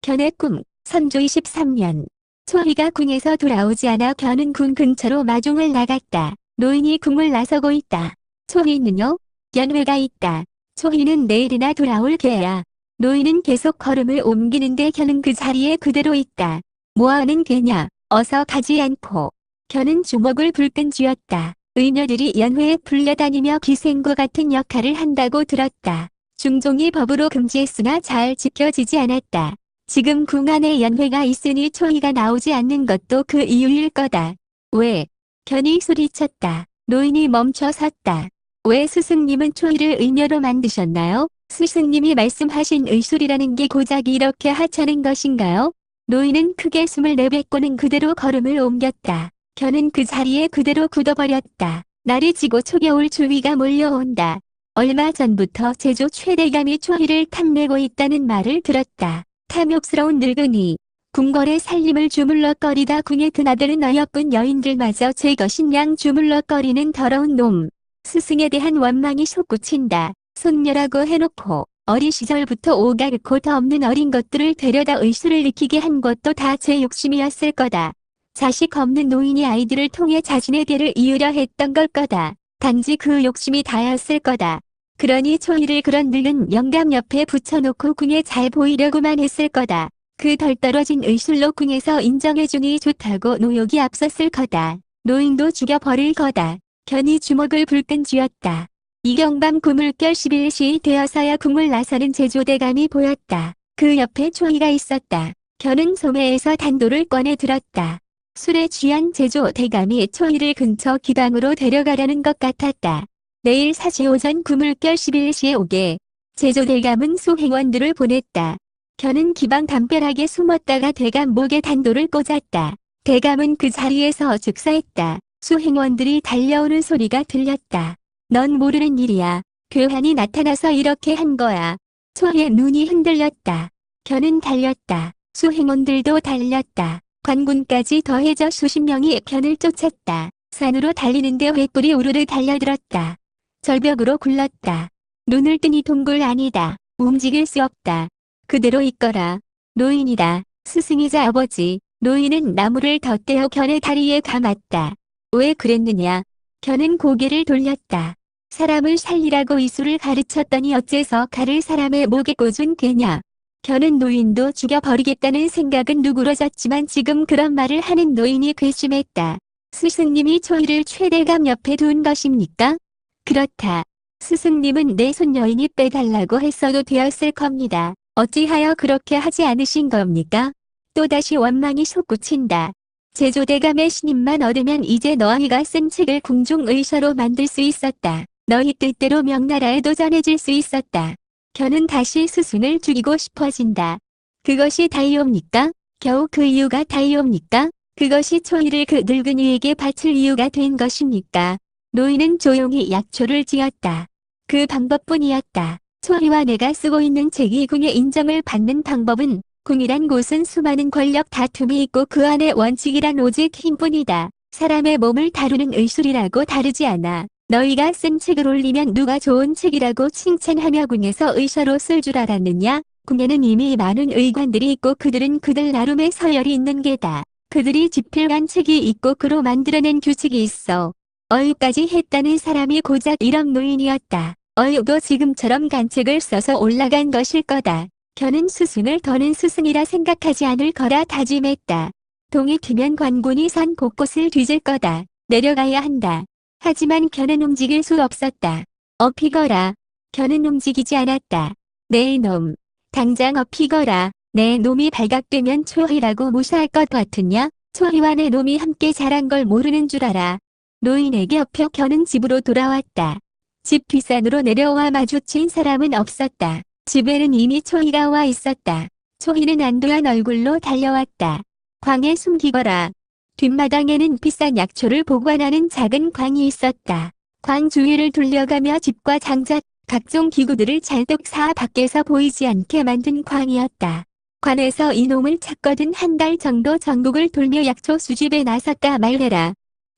견의 꿈, 선조 23년. 초희가 궁에서 돌아오지 않아 견은 궁 근처로 마중을 나갔다. 노인이 궁을 나서고 있다. 초희는요? 견회가 있다. 초희는 내일이나 돌아올 게야. 노인은 계속 걸음을 옮기는데 견은 그 자리에 그대로 있다. 뭐하는 게냐? 어서 가지 않고. 견은 주먹을 불끈 쥐었다. 의녀들이 연회에 불려다니며 기생과 같은 역할을 한다고 들었다. 중종이 법으로 금지했으나 잘 지켜지지 않았다. 지금 궁 안에 연회가 있으니 초희가 나오지 않는 것도 그 이유일 거다. 왜? 견이 소리쳤다. 노인이 멈춰 섰다. 왜 스승님은 초희를 의녀로 만드셨나요? 스승님이 말씀하신 의술이라는 게 고작 이렇게 하찮은 것인가요? 노인은 크게 숨을 내뱉고는 그대로 걸음을 옮겼다. 견은 그 자리에 그대로 굳어버렸다. 날이 지고 초겨울 추위가 몰려온다. 얼마 전부터 제조 최대감이 초희를 탐내고 있다는 말을 들었다. 탐욕스러운 늙은이. 궁궐의 살림을 주물럭거리다 궁에 드나드는 어여쁜 여인들마저 제 것인 주물럭거리는 더러운 놈. 스승에 대한 원망이 솟구친다. 손녀라고 해놓고 어린 시절부터 오가르고 더 없는 어린 것들을 데려다 의술을 익히게 한 것도 다 제 욕심이었을 거다. 자식 없는 노인이 아이들을 통해 자신의 대를 이으려 했던 걸 거다. 단지 그 욕심이 다였을 거다. 그러니 초희를 그런 늙은 영감 옆에 붙여놓고 궁에 잘 보이려고만 했을 거다. 그 덜 떨어진 의술로 궁에서 인정해주니 좋다고 노욕이 앞섰을 거다. 노인도 죽여버릴 거다. 견이 주먹을 불끈 쥐었다. 이경밤 구물결 11시 되어서야 궁을 나서는 제조대감이 보였다. 그 옆에 초희가 있었다. 견은 소매에서 단도를 꺼내 들었다. 술에 취한 제조대감이 초희를 근처 기방으로 데려가려는 것 같았다. 내일 사시 오전 구물결 11시에 오게. 제조대감은 수행원들을 보냈다. 견은 기방 담벼락에 숨었다가 대감 목에 단도를 꽂았다. 대감은 그 자리에서 즉사했다. 수행원들이 달려오는 소리가 들렸다. 넌 모르는 일이야. 괴환이 나타나서 이렇게 한 거야. 초희의 눈이 흔들렸다. 견은 달렸다. 수행원들도 달렸다. 관군까지 더해져 수십 명이 견을 쫓았다. 산으로 달리는데 횃불이 우르르 달려들었다. 절벽으로 굴렀다. 눈을 뜨니 동굴 아니다. 움직일 수 없다. 그대로 있거라. 노인이다. 스승이자 아버지. 노인은 나무를 덧대어 견의 다리에 감았다. 왜 그랬느냐? 견은 고개를 돌렸다. 사람을 살리라고 이술을 가르쳤더니 어째서 칼을 사람의 목에 꽂은 게냐? 견은 노인도 죽여버리겠다는 생각은 누그러졌지만 지금 그런 말을 하는 노인이 괘씸했다. 스승님이 초희를 최대감 옆에 둔 것입니까? 그렇다. 스승님은 내 손여인이 빼달라고 했어도 되었을 겁니다. 어찌하여 그렇게 하지 않으신 겁니까? 또다시 원망이 솟구친다. 제조대감의 신임만 얻으면 이제 너희가 쓴 책을 궁중의서로 만들 수 있었다. 너희 뜻대로 명나라에도 전해질 수 있었다. 견은 다시 스승을 죽이고 싶어진다. 그것이 다이옵니까? 겨우 그 이유가 다이옵니까? 그것이 초희를 그 늙은이에게 바칠 이유가 된 것입니까? 노인은 조용히 약초를 지었다. 그 방법뿐이었다. 초희와 내가 쓰고 있는 책이 궁의 인정을 받는 방법은 궁이란 곳은 수많은 권력 다툼이 있고 그 안에 원칙이란 오직 힘뿐이다. 사람의 몸을 다루는 의술이라고 다르지 않아. 너희가 쓴 책을 올리면 누가 좋은 책이라고 칭찬하며 궁에서 의서로 쓸 줄 알았느냐? 궁에는 이미 많은 의관들이 있고 그들은 그들 나름의 서열이 있는 게다. 그들이 집필한 책이 있고 그로 만들어낸 규칙이 있어. 어유까지 했다는 사람이 고작 이런 노인이었다. 어유도 지금처럼 간책을 써서 올라간 것일 거다. 견은 스승을 더는 스승이라 생각하지 않을 거라 다짐했다. 동이 트면 관군이 산 곳곳을 뒤질 거다. 내려가야 한다. 하지만 견은 움직일 수 없었다. 업히거라. 견은 움직이지 않았다. 내 놈. 당장 업히거라. 내 놈이 발각되면 초희라고 무사할 것 같으냐? 초희와 내 놈이 함께 자란 걸 모르는 줄 알아. 노인에게 업혀 견은 집으로 돌아왔다. 집 뒷산으로 내려와 마주친 사람은 없었다. 집에는 이미 초희가 와 있었다. 초희는 안도한 얼굴로 달려왔다. 광에 숨기거라. 뒷마당에는 비싼 약초를 보관하는 작은 광이 있었다. 광 주위를 둘러가며 집과 장작, 각종 기구들을 잘독 쌓아 밖에서 보이지 않게 만든 광이었다. 관에서 이놈을 찾거든 한 달 정도 전국을 돌며 약초 수집에 나섰다 말해라.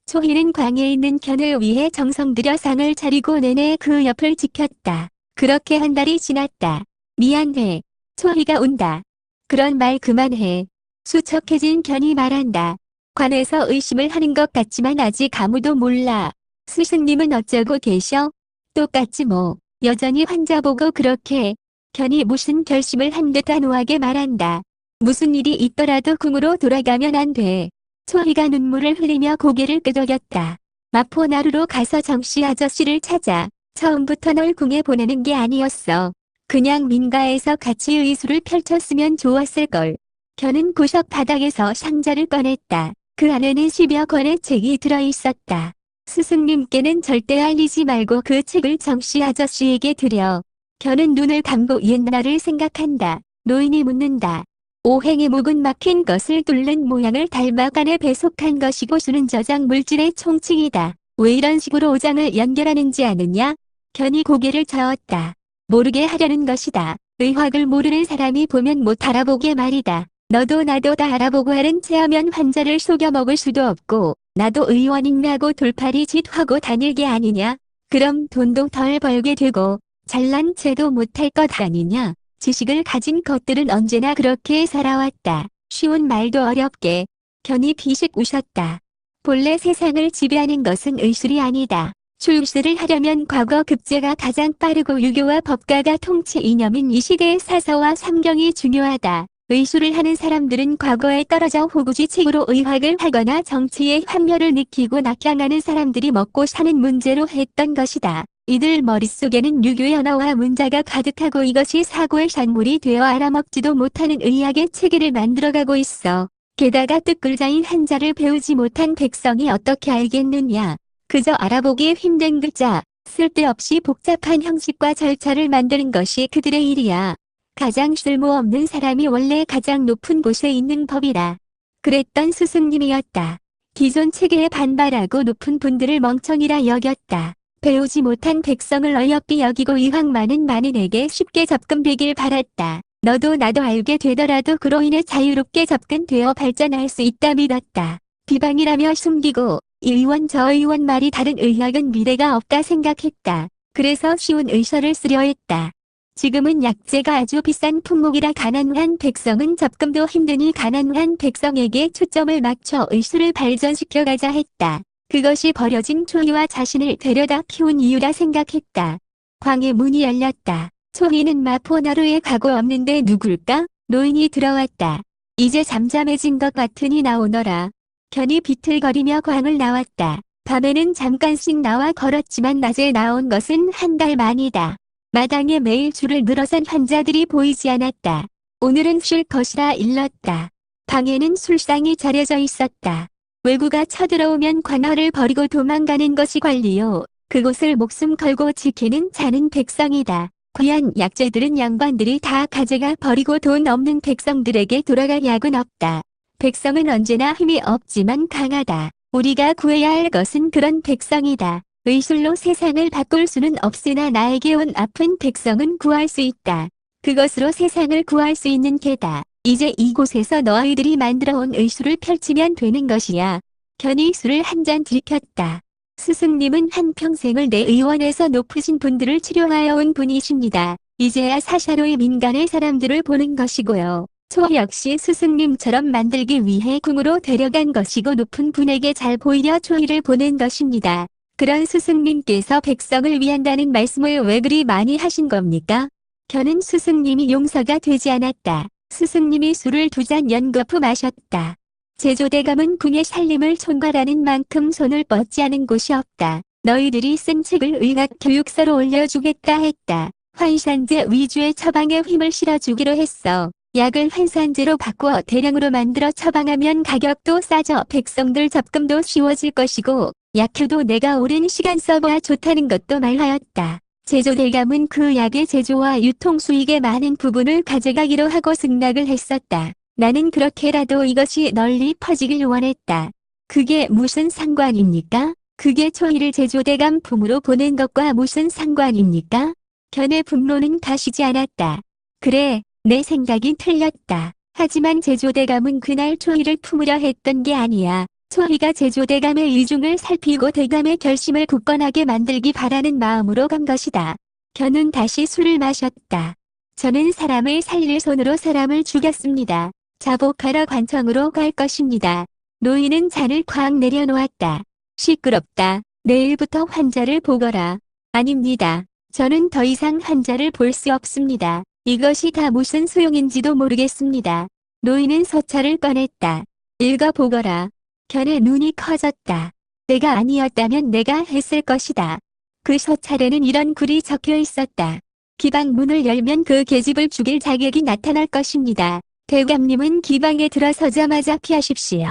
초희는 광에 있는 견을 위해 정성 들여 상을 차리고 내내 그 옆을 지켰다. 그렇게 한 달이 지났다. 미안해. 초희가 온다. 그런 말 그만해. 수척해진 견이 말한다. 관에서 의심을 하는 것 같지만 아직 아무도 몰라. 스승님은 어쩌고 계셔? 똑같지 뭐. 여전히 환자 보고 그렇게. 견이 무슨 결심을 한 듯 단호하게 말한다. 무슨 일이 있더라도 궁으로 돌아가면 안 돼. 초희가 눈물을 흘리며 고개를 끄덕였다. 마포나루로 가서 정씨 아저씨를 찾아. 처음부터 널 궁에 보내는 게 아니었어. 그냥 민가에서 같이 의술을 펼쳤으면 좋았을걸. 견은 구석 바닥에서 상자를 꺼냈다. 그 안에는 10여 권의 책이 들어있었다. 스승님께는 절대 알리지 말고 그 책을 정씨 아저씨에게 드려. 견은 눈을 감고 옛날을 생각한다. 노인이 묻는다. 오행의 목은 막힌 것을 뚫는 모양을 닮아 간에 배속한 것이고 수는 저장 물질의 총칭이다. 왜 이런 식으로 오장을 연결하는지 아느냐? 견이 고개를 저었다. 모르게 하려는 것이다. 의학을 모르는 사람이 보면 못 알아보게 말이다. 너도 나도 다 알아보고 하는 체하면 환자를 속여 먹을 수도 없고 나도 의원인하고 돌팔이 짓하고 다닐 게 아니냐. 그럼 돈도 덜 벌게 되고 잘난 체도 못할 것 아니냐. 지식을 가진 것들은 언제나 그렇게 살아왔다. 쉬운 말도 어렵게. 견이 비식 웃었다. 본래 세상을 지배하는 것은 의술이 아니다. 출세를 하려면 과거 급제가 가장 빠르고 유교와 법가가 통치 이념인 이 시대의 사서와 삼경이 중요하다. 의술을 하는 사람들은 과거에 떨어져 호구지책으로 의학을 하거나 정치의 환멸을 느끼고 낙향하는 사람들이 먹고 사는 문제로 했던 것이다. 이들 머릿속에는 유교의 언어와 문자가 가득하고 이것이 사고의 산물이 되어 알아먹지도 못하는 의학의 체계를 만들어가고 있어. 게다가 뜻글자인 한자를 배우지 못한 백성이 어떻게 알겠느냐. 그저 알아보기 힘든 글자, 쓸데없이 복잡한 형식과 절차를 만드는 것이 그들의 일이야. 가장 쓸모없는 사람이 원래 가장 높은 곳에 있는 법이라. 그랬던 스승님이었다. 기존 체계에 반발하고 높은 분들을 멍청이라 여겼다. 배우지 못한 백성을 어여삐 여기고 의학 많은 만인에게 쉽게 접근되길 바랐다. 너도 나도 알게 되더라도 그로 인해 자유롭게 접근되어 발전할 수 있다 믿었다. 비방이라며 숨기고 이 의원 저 의원 말이 다른 의학은 미래가 없다 생각했다. 그래서 쉬운 의서를 쓰려 했다. 지금은 약재가 아주 비싼 품목이라 가난한 백성은 접근도 힘드니 가난한 백성에게 초점을 맞춰 의술을 발전시켜가자 했다. 그것이 버려진 초희와 자신을 데려다 키운 이유라 생각했다. 광의 문이 열렸다. 초희는 마포나루에 가고 없는데 누굴까? 노인이 들어왔다. 이제 잠잠해진 것 같으니 나오너라. 견이 비틀거리며 광을 나왔다. 밤에는 잠깐씩 나와 걸었지만 낮에 나온 것은 한 달 만이다. 마당에 매일 줄을 늘어선 환자들이 보이지 않았다. 오늘은 쉴 것이라 일렀다. 방에는 술상이 차려져 있었다. 외구가 쳐들어오면 관할을 버리고 도망가는 것이 관리요. 그곳을 목숨 걸고 지키는 자는 백성이다. 귀한 약재들은 양반들이 다 가져가 버리고 돈 없는 백성들에게 돌아갈 약은 없다. 백성은 언제나 힘이 없지만 강하다. 우리가 구해야 할 것은 그런 백성이다. 의술로 세상을 바꿀 수는 없으나 나에게 온 아픈 백성은 구할 수 있다. 그것으로 세상을 구할 수 있는 게다. 이제 이곳에서 너희들이 만들어온 의술을 펼치면 되는 것이야. 견이 술을 한 잔 들이켰다. 스승님은 한평생을 내 의원에서 높으신 분들을 치료하여 온 분이십니다. 이제야 사샤로의 민간의 사람들을 보는 것이고요. 초 역시 스승님처럼 만들기 위해 궁으로 데려간 것이고 높은 분에게 잘 보이려 초이를 보낸 것입니다. 그런 스승님께서 백성을 위한다는 말씀을 왜 그리 많이 하신 겁니까? 견은 스승님이 용서가 되지 않았다. 스승님이 술을 2잔 연거푸 마셨다. 제조대감은 궁의 살림을 총괄하는 만큼 손을 뻗지 않은 곳이 없다. 너희들이 쓴 책을 의학 교육서로 올려주겠다 했다. 환산제 위주의 처방에 힘을 실어주기로 했어. 약을 환산제로 바꾸어 대량으로 만들어 처방하면 가격도 싸져 백성들 접근도 쉬워질 것이고 약효도 내가 오랜 시간 써봐야 좋다는 것도 말하였다. 제조대감은 그 약의 제조와 유통 수익의 많은 부분을 가져가기로 하고 승낙을 했었다. 나는 그렇게라도 이것이 널리 퍼지길 원했다. 그게 무슨 상관입니까? 그게 초희를 제조대감 품으로 보낸 것과 무슨 상관입니까? 견의 분노는 가시지 않았다. 그래, 내 생각이 틀렸다. 하지만 제조대감은 그날 초희를 품으려 했던 게 아니야. 초희가 제조대감의 의중을 살피고 대감의 결심을 굳건하게 만들기 바라는 마음으로 간 것이다. 견은 다시 술을 마셨다. 저는 사람을 살릴 손으로 사람을 죽였습니다. 자복하러 관청으로 갈 것입니다. 노인은 잔을 콱 내려놓았다. 시끄럽다. 내일부터 환자를 보거라. 아닙니다. 저는 더 이상 환자를 볼 수 없습니다. 이것이 다 무슨 소용인지도 모르겠습니다. 노인은 서찰을 꺼냈다. 읽어보거라. 견의 눈이 커졌다. 내가 아니었다면 내가 했을 것이다. 그 서찰에는 이런 글이 적혀 있었다. 기방문을 열면 그 계집을 죽일 자객이 나타날 것입니다. 대감님은 기방에 들어서자마자 피하십시오.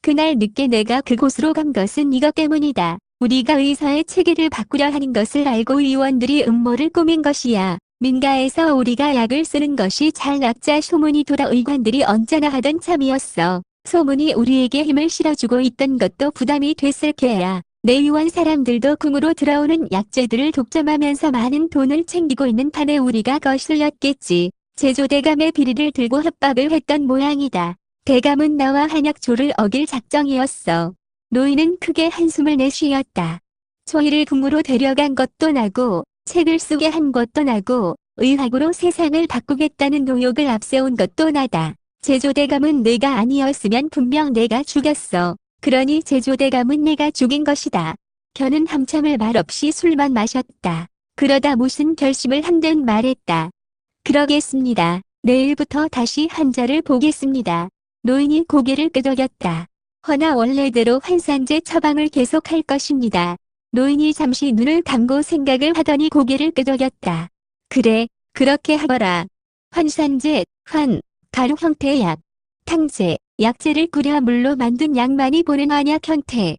그날 늦게 내가 그곳으로 간 것은 이것 때문이다. 우리가 의사의 체계를 바꾸려 하는 것을 알고 의원들이 음모를 꾸민 것이야. 민가에서 우리가 약을 쓰는 것이 잘 낫자 소문이 돌아 의관들이 언짢아 하던 참이었어. 소문이 우리에게 힘을 실어주고 있던 것도 부담이 됐을 게야. 내의원 사람들도 궁으로 들어오는 약재들을 독점하면서 많은 돈을 챙기고 있는 판에 우리가 거슬렸겠지. 제조대감의 비리를 들고 협박을 했던 모양이다. 대감은 나와 한약조를 어길 작정이었어. 노인은 크게 한숨을 내쉬었다. 초희를 궁으로 데려간 것도 나고 책을 쓰게 한 것도 나고 의학으로 세상을 바꾸겠다는 노욕을 앞세운 것도 나다. 제조대감은 내가 아니었으면 분명 내가 죽였어. 그러니 제조대감은 내가 죽인 것이다. 견은 한참을 말없이 술만 마셨다. 그러다 무슨 결심을 한 듯 말했다. 그러겠습니다. 내일부터 다시 환자를 보겠습니다. 노인이 고개를 끄덕였다. 허나 원래대로 환산제 처방을 계속할 것입니다. 노인이 잠시 눈을 감고 생각을 하더니 고개를 끄덕였다. 그래, 그렇게 하거라. 환산제, 가루 형태의 약, 탕제, 약재를 끓여 물로 만든 약 많이 보는 한약 형태.